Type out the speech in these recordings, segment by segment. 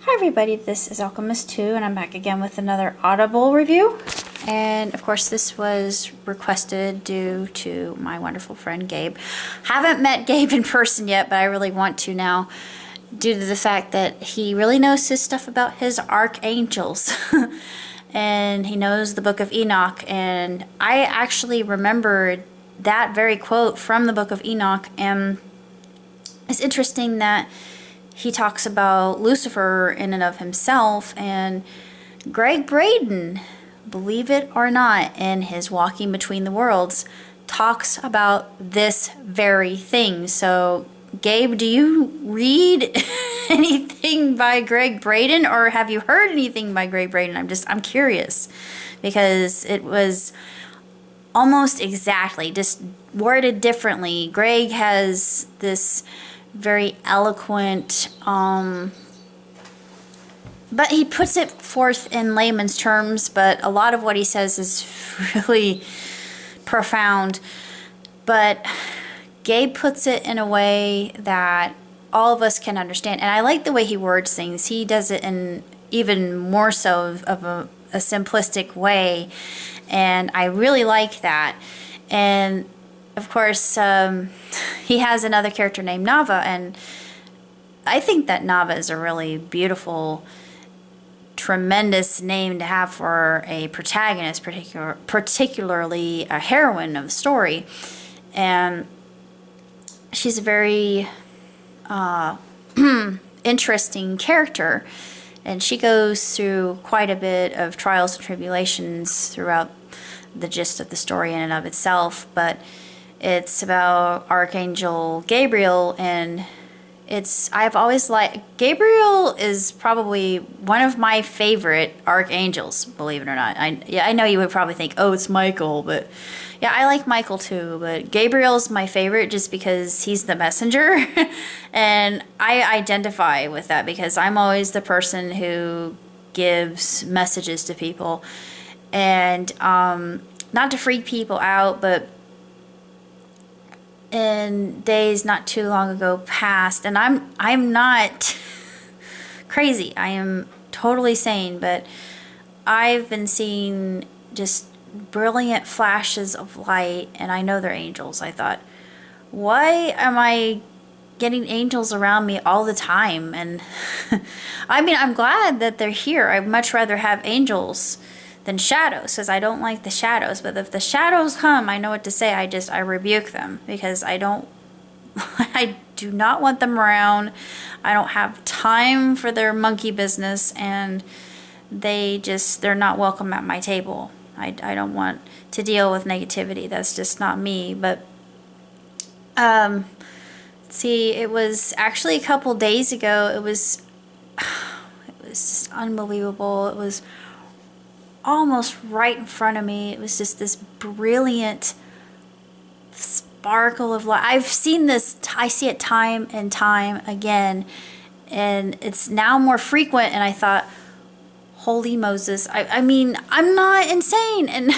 Hi everybody, this is Alchemist2 and I'm back again with another Audible review. And of course this was requested due to my wonderful friend Gabe. Haven't met Gabe in person yet, but I really want to now due to the fact that he really knows his stuff about his archangels. And he knows the Book of Enoch, and I actually remembered that very quote from the Book of Enoch, and it's interesting that he talks about Lucifer in and of himself, and Greg Braden, believe it or not, in his Walking Between the Worlds, talks about this very thing. So, Gabe, do you read anything by Greg Braden, or have you heard anything by Greg Braden? I'm curious, because it was almost exactly, just worded differently. Greg has this very eloquent, but he puts it forth in layman's terms, but a lot of what he says is really profound. But Gabe puts it in a way that all of us can understand, and I like the way he words things. He does it in even more so of a simplistic way, and I really like that. And of course, he has another character named Nava, and I think that Nava is a really beautiful, tremendous name to have for a protagonist, particularly a heroine of the story. And she's a very interesting character, and she goes through quite a bit of trials and tribulations throughout the gist of the story in and of itself. But it's about Archangel Gabriel, and I've always liked, Gabriel is probably one of my favorite archangels, believe it or not. I know you would probably think, oh, it's Michael, but yeah, I like Michael too, but Gabriel's my favorite just because he's the messenger. And I identify with that because I'm always the person who gives messages to people. And not to freak people out, but in days not too long ago past, and I'm not crazy, I am totally sane, but I've been seeing just brilliant flashes of light, and I know they're angels. I thought, why am I getting angels around me all the time? And I mean, I'm glad that they're here. I'd much rather have angels than shadows, because I don't like the shadows. But if the shadows come, I know what to say. I rebuke them, because I do not want them around. I don't have time for their monkey business, and they're not welcome at my table. I don't want to deal with negativity. That's just not me. But see, it was actually a couple days ago. It was just unbelievable. It was almost right in front of me. It was just this brilliant sparkle of light. I've seen this, I see it time and time again, and it's now more frequent, and I thought, holy Moses, I mean, I'm not insane. And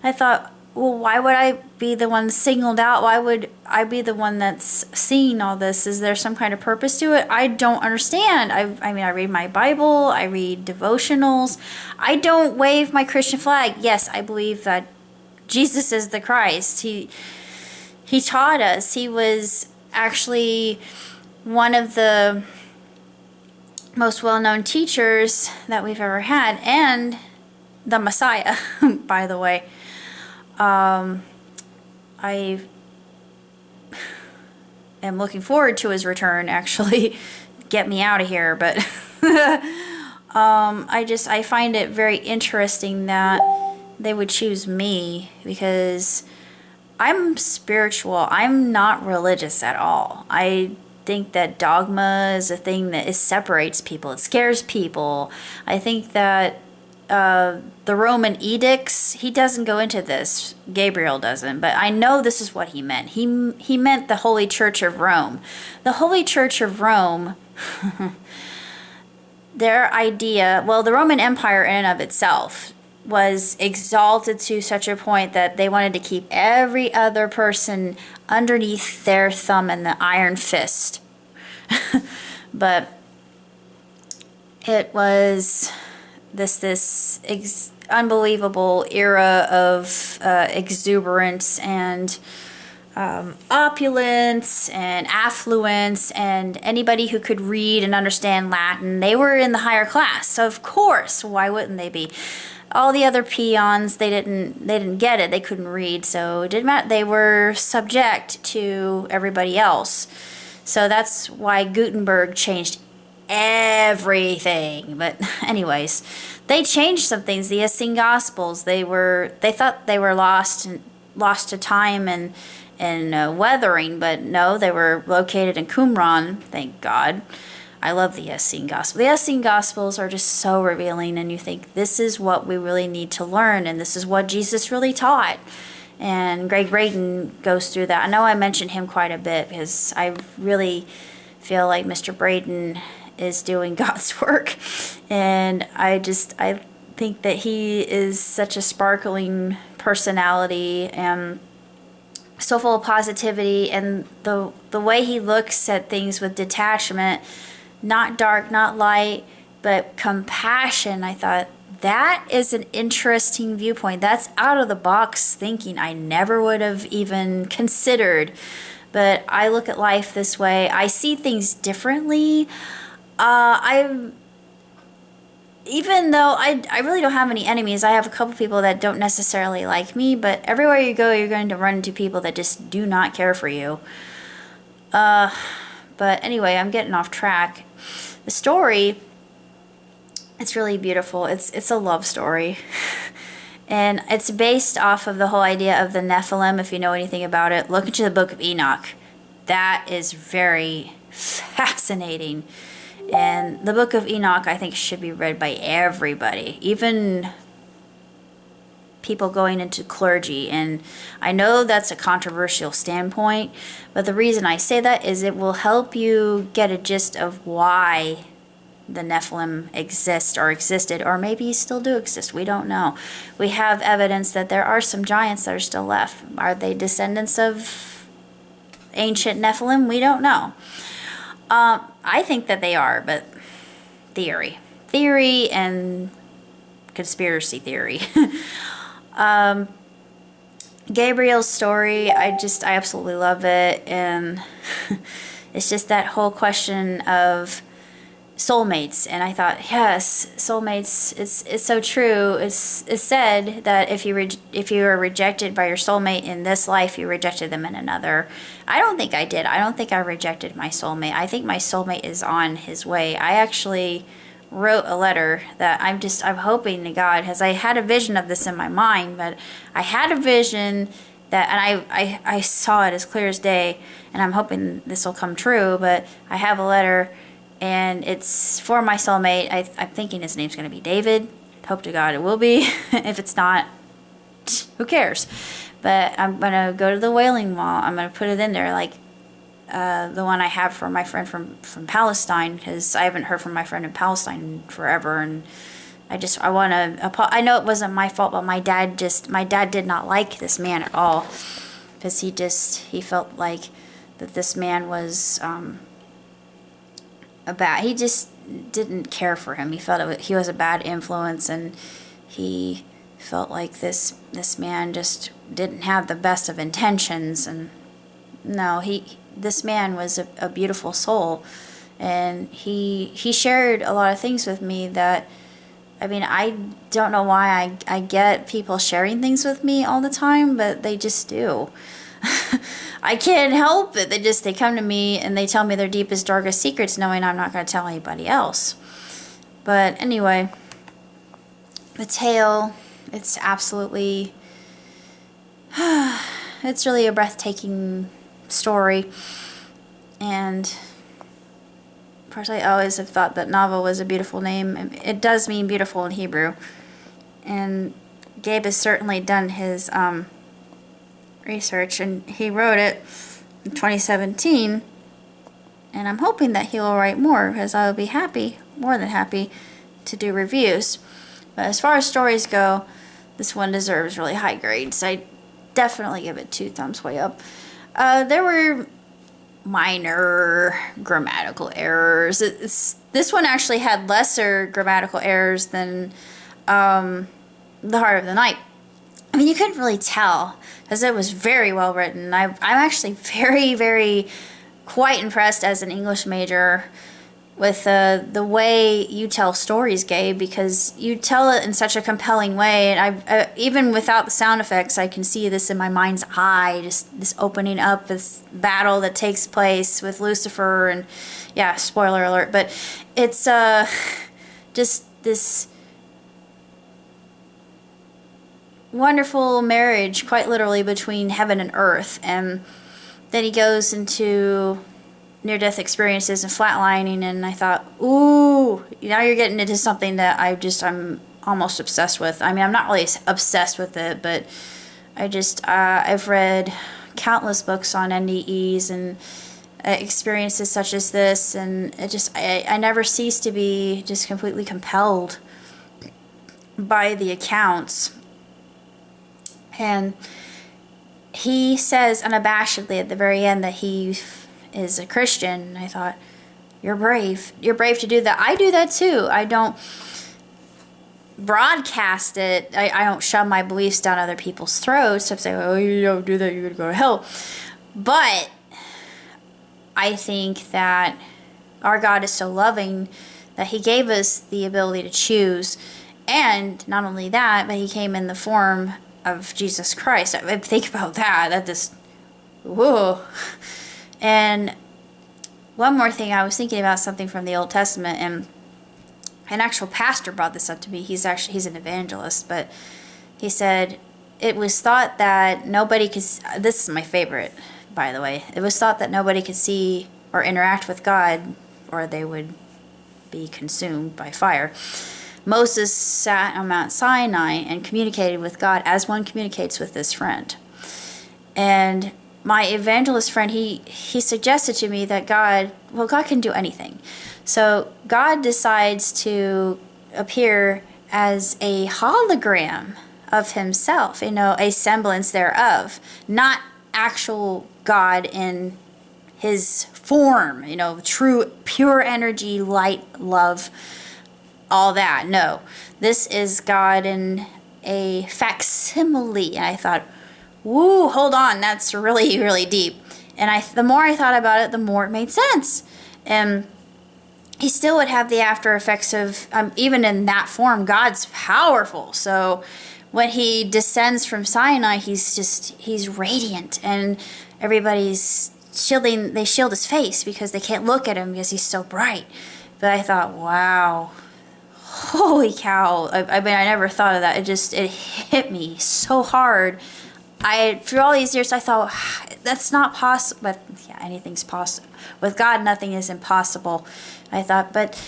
I thought, well, why would I be the one singled out? Why would I be the one that's seeing all this? Is there some kind of purpose to it? I don't understand. I mean, I read my Bible, I read devotionals. I don't wave my Christian flag. Yes, I believe that Jesus is the Christ. He taught us. He was actually one of the most well-known teachers that we've ever had, and the Messiah, by the way. I am looking forward to his return, actually. Get me out of here. But I find it very interesting that they would choose me, because I'm spiritual. I'm not religious at all. I think that dogma is a thing that separates people. It scares people. I think that the Roman edicts, he doesn't go into this. Gabriel doesn't, but I know this is what he meant. He meant the Holy Church of Rome. The Holy Church of Rome, their idea, well, the Roman Empire in and of itself was exalted to such a point that they wanted to keep every other person underneath their thumb and the iron fist. But it was unbelievable era of exuberance and opulence and affluence, and anybody who could read and understand Latin, they were in the higher class. So of course, why wouldn't they be? All the other peons, they didn't get it. They couldn't read, so it didn't matter. They were subject to everybody else. So that's why Gutenberg changed everything. But anyways, they changed some things. The Essene Gospels, they thought they were lost to time and weathering, but no, they were located in Qumran. Thank God. I love the Essene Gospel. The Essene Gospels are just so revealing, and you think this is what we really need to learn, and this is what Jesus really taught. And Greg Braden goes through that. I know I mentioned him quite a bit because I really feel like Mr. Braden is doing God's work, and I think that he is such a sparkling personality and so full of positivity, and the way he looks at things with detachment, not dark, not light, but compassion. I thought that is an interesting viewpoint. That's out of the box thinking I never would have even considered. But I look at life this way. I see things differently. Even though I really don't have any enemies, I have a couple people that don't necessarily like me, but everywhere you go, you're going to run into people that just do not care for you. But anyway, I'm getting off track. The story, it's really beautiful. It's a love story. And it's based off of the whole idea of the Nephilim. If you know anything about it, look into the book of Enoch. That is very fascinating. And the book of Enoch, I think, should be read by everybody, even people going into clergy. And I know that's a controversial standpoint, but the reason I say that is it will help you get a gist of why the Nephilim exist or existed, or maybe still do exist. We don't know. We have evidence that there are some giants that are still left. Are they descendants of ancient Nephilim? We don't know. I think that they are, but theory and conspiracy theory. Gabriel's story, I absolutely love it, and it's just that whole question of soulmates, and I thought, yes, soulmates, it's so true. It's said that if you are rejected by your soulmate in this life, you rejected them in another. I don't think I did. I don't think I rejected my soulmate. I think my soulmate is on his way. I actually wrote a letter that I'm hoping to God, because I had a vision of this in my mind, but I had a vision that, and I saw it as clear as day, and I'm hoping this will come true, but I have a letter, and it's for my soulmate. I'm thinking his name's going to be David. Hope to God it will be. If it's not, who cares? But I'm going to go to the Wailing Wall. I'm going to put it in there, like the one I have for my friend from Palestine, because I haven't heard from my friend in Palestine in forever, and I want to, I know it wasn't my fault, but my dad did not like this man at all, because he felt like that this man was he just didn't care for him. He felt he was a bad influence, and he felt like this man just didn't have the best of intentions. And no, this man was a beautiful soul, and he shared a lot of things with me that, I mean, I don't know why I get people sharing things with me all the time, but they just do. I can't help it. They come to me and they tell me their deepest, darkest secrets, knowing I'm not going to tell anybody else. But anyway, the tale, it's absolutely, it's really a breathtaking story. And of course, I always have thought that Nava was a beautiful name. It does mean beautiful in Hebrew. And Gabe has certainly done his research, and he wrote it in 2017. And I'm hoping that he will write more, because I will be happy, more than happy, to do reviews. But as far as stories go, this one deserves really high grades. I definitely give it 2 thumbs way up. There were minor grammatical errors. This one actually had lesser grammatical errors than The Heart of the Night. I mean, you couldn't really tell because it was very well written. I'm actually very, very quite impressed as an English major with the way you tell stories, Gabe, because you tell it in such a compelling way. And I even without the sound effects, I can see this in my mind's eye, just this opening up, this battle that takes place with Lucifer. And yeah, spoiler alert, but it's just this wonderful marriage, quite literally, between heaven and earth. And then he goes into near-death experiences and flatlining, and I thought, ooh, now you're getting into something that I'm almost obsessed with. I mean, I'm not really obsessed with it, but I've read countless books on NDEs and experiences such as this, and I never cease to be just completely compelled by the accounts. And he says unabashedly at the very end that he is a Christian. And I thought, you're brave. You're brave to do that. I do that too. I don't broadcast it. I don't shove my beliefs down other people's throats. I say, oh, you don't do that, you're going to go to hell. But I think that our God is so loving that he gave us the ability to choose. And not only that, but he came in the form of Jesus Christ. I think about that. That just, whoa. And one more thing, I was thinking about something from the Old Testament, and an actual pastor brought this up to me. He's an evangelist, but he said it was thought that nobody could. This is my favorite, by the way. It was thought that nobody could see or interact with God, or they would be consumed by fire. Moses sat on Mount Sinai and communicated with God as one communicates with his friend. And my evangelist friend, he suggested to me that God can do anything. So God decides to appear as a hologram of himself, a semblance thereof, not actual God in his form, true, pure energy, light, love, all that. No, this is God in a facsimile. And I thought, woo, hold on, that's really, really deep. And the more I thought about it, the more it made sense. And he still would have the after effects of, even in that form, God's powerful. So when he descends from Sinai, he's radiant, and everybody's shielding, they shield his face because they can't look at him because he's so bright. But I thought, wow, holy cow. I mean, I never thought of that. It hit me so hard. Through all these years, I thought, that's not possible. But yeah, anything's possible. With God, nothing is impossible. I thought, but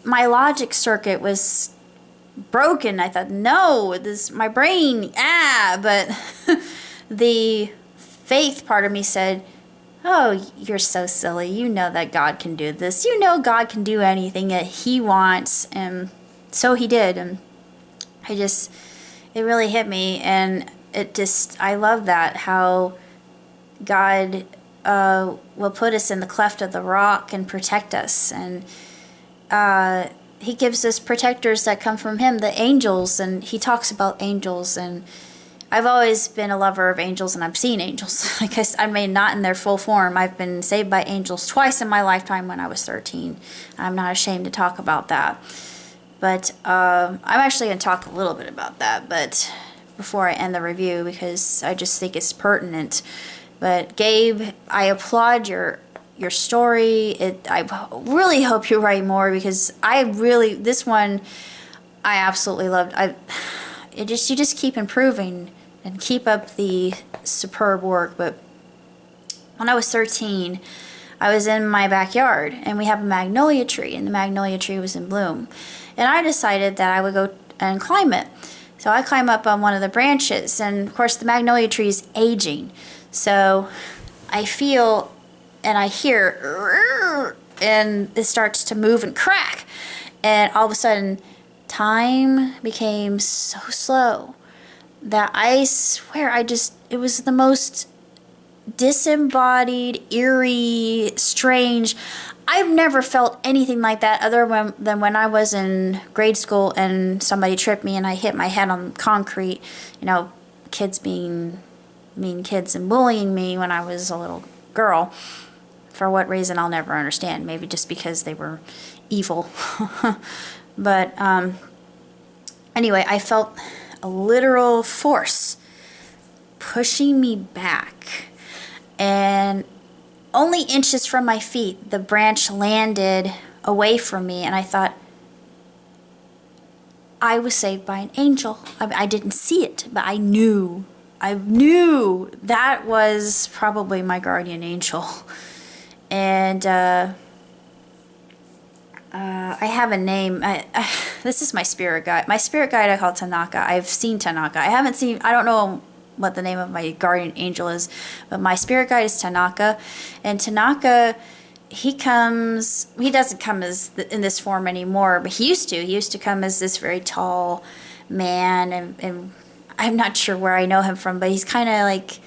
my logic circuit was broken. I thought, no, my brain, but the faith part of me said, oh, you're so silly. You know that God can do this. You know God can do anything that he wants. And so he did. And it really hit me. And I love that, how God will put us in the cleft of the rock and protect us. And he gives us protectors that come from him, the angels. And he talks about angels. And I've always been a lover of angels, and I've seen angels. I mean, not in their full form. I've been saved by angels twice in my lifetime when I was 13. I'm not ashamed to talk about that. But I'm actually going to talk a little bit about that, but before I end the review, because I just think it's pertinent. But Gabe, I applaud your story. I really hope you write more, because this one I absolutely loved. You just keep improving and keep up the superb work. But when I was 13, I was in my backyard, and we have a magnolia tree, and the magnolia tree was in bloom. And I decided that I would go and climb it. So I climb up on one of the branches, and of course the magnolia tree is aging. So I feel and I hear, and it starts to move and crack. And all of a sudden, time became so slow that I swear it was the most disembodied, eerie, strange. I've never felt anything like that than when I was in grade school and somebody tripped me and I hit my head on concrete. You know, kids being mean kids and bullying me when I was a little girl. For what reason, I'll never understand. Maybe just because they were evil. But anyway, I felt a literal force pushing me back. And only inches from my feet, the branch landed away from me, and I thought, I was saved by an angel. I didn't see it, but I knew that was probably my guardian angel. And I have a name. This is my spirit guide. My spirit guide I call Tanaka. I've seen Tanaka. I don't know what the name of my guardian angel is, but my spirit guide is Tanaka. And Tanaka, he doesn't come in this form anymore, but he used to come as this very tall man, and I'm not sure where I know him from, but he's kind of like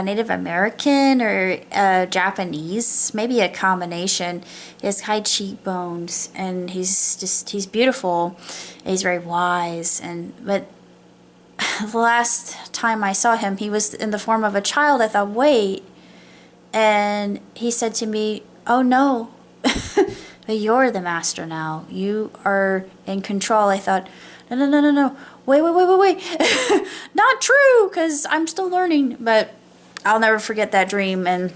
Native American or Japanese, maybe a combination. He has high cheekbones, and he's beautiful, and he's very wise, but the last time I saw him, he was in the form of a child. I thought, wait. And he said to me, oh no, but you're the master now. You are in control. I thought, no. Wait. Not true, because I'm still learning. But I'll never forget that dream, and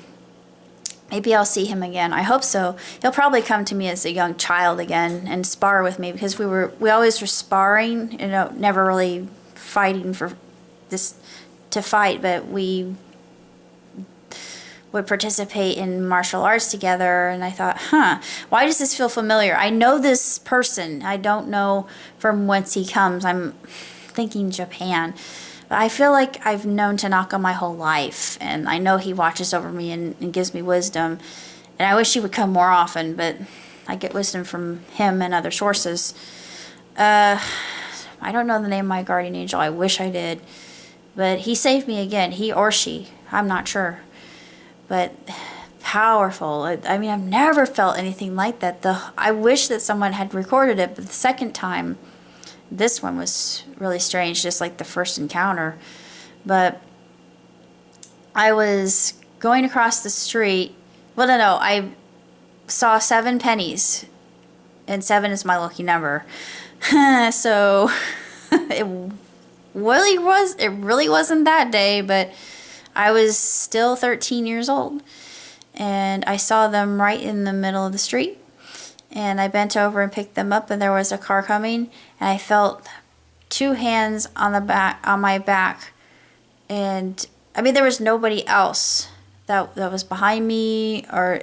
maybe I'll see him again. I hope so. He'll probably come to me as a young child again and spar with me, because we always were sparring, never really fighting for this to fight, but we would participate in martial arts together. And I thought, why does this feel familiar? I know this person. I don't know from whence he comes. I'm thinking Japan. But I feel like I've known Tanaka my whole life, and I know he watches over me and gives me wisdom. And I wish he would come more often, but I get wisdom from him and other sources. I don't know the name of my guardian angel. I wish I did. But he saved me again. He or she. I'm not sure. But powerful. I mean, I've never felt anything like that. I wish that someone had recorded it, but the second time, this one was really strange, just like the first encounter. But I was going across the street. Well, no. I saw 7 pennies, and 7 is my lucky number. So it really wasn't that day, but I was still 13 years old, and I saw them right in the middle of the street, and I bent over and picked them up, and there was a car coming, and I felt 2 hands on my back, and I mean, there was nobody else that was behind me, or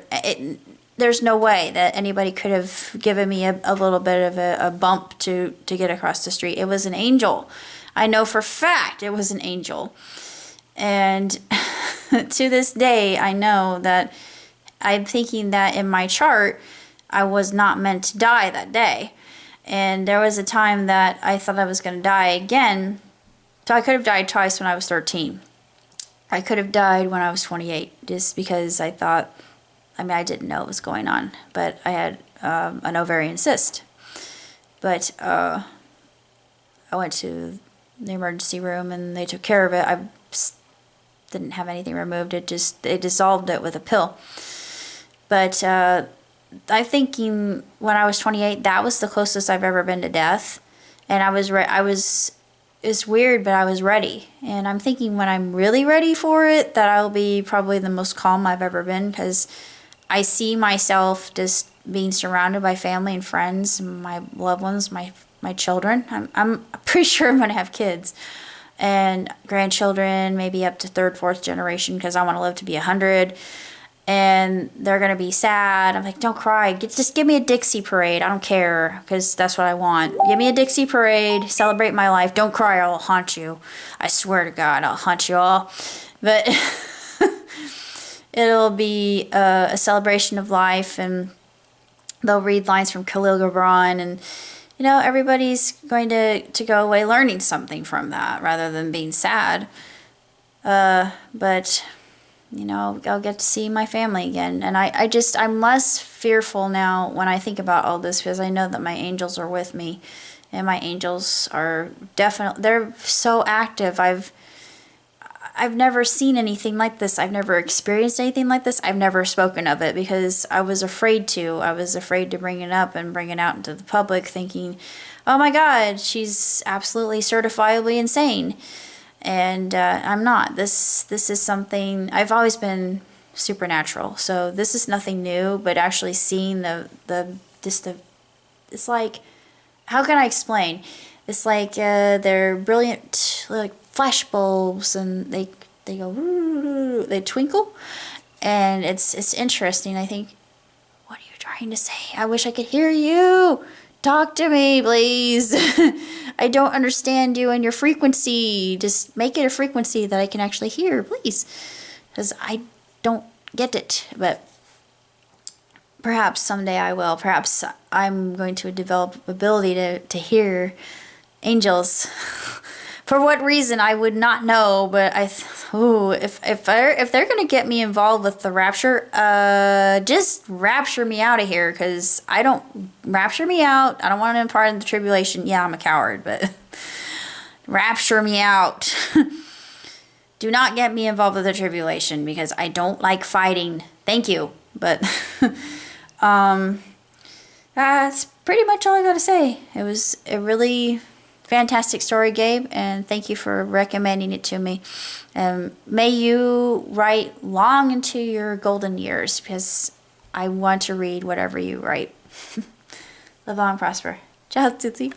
there's no way that anybody could have given me a little bit of a bump to get across the street. It was an angel. I know for a fact it was an angel. And to this day, I know that I'm thinking that in my chart, I was not meant to die that day. And there was a time that I thought I was going to die again. So I could have died twice when I was 13. I could have died when I was 28, just because I thought, I didn't know what was going on, but I had an ovarian cyst. But I went to the emergency room and they took care of it. I didn't have anything removed. They dissolved it with a pill. But I'm thinking when I was 28, that was the closest I've ever been to death. And it's weird, but I was ready. And I'm thinking when I'm really ready for it, that I'll be probably the most calm I've ever been, because I see myself just being surrounded by family and friends, my loved ones, my children. I'm pretty sure I'm going to have kids and grandchildren, maybe up to 3rd, 4th generation, because I want to live to be 100. And they're going to be sad. I'm like, don't cry. Just give me a Dixie parade. I don't care, because that's what I want. Give me a Dixie parade. Celebrate my life. Don't cry or I'll haunt you. I swear to God, I'll haunt you all. But it'll be a celebration of life, and they'll read lines from Khalil Gibran, and everybody's going to go away learning something from that rather than being sad. But you know, I'll get to see my family again. And I'm less fearful now when I think about all this, because I know that my angels are with me, and my angels are definitely, they're so active. I've never seen anything like this. I've never experienced anything like this. I've never spoken of it because I was afraid to. I was afraid to bring it up and bring it out into the public, thinking, oh my God, she's absolutely certifiably insane. And I'm not. This is something, I've always been supernatural. So this is nothing new, but actually seeing it's like, how can I explain? It's like they're brilliant, like flash bulbs, and they go, they twinkle, and it's interesting. I think, what are you trying to say? I wish I could hear you. Talk to me, please. I don't understand you and your frequency. Just make it a frequency that I can actually hear, please, because I don't get it. But perhaps someday I will. Perhaps I'm going to develop ability to hear angels. For what reason, I would not know, but if they're gonna get me involved with the rapture, just rapture me out of here, because I don't rapture me out. I don't want to be part of the tribulation. Yeah, I'm a coward, but rapture me out. Do not get me involved with the tribulation, because I don't like fighting. Thank you, but that's pretty much all I gotta say. It was a really fantastic story, Gabe, and thank you for recommending it to me. May you write long into your golden years, because I want to read whatever you write. Live long, prosper. Ciao, Tootsie.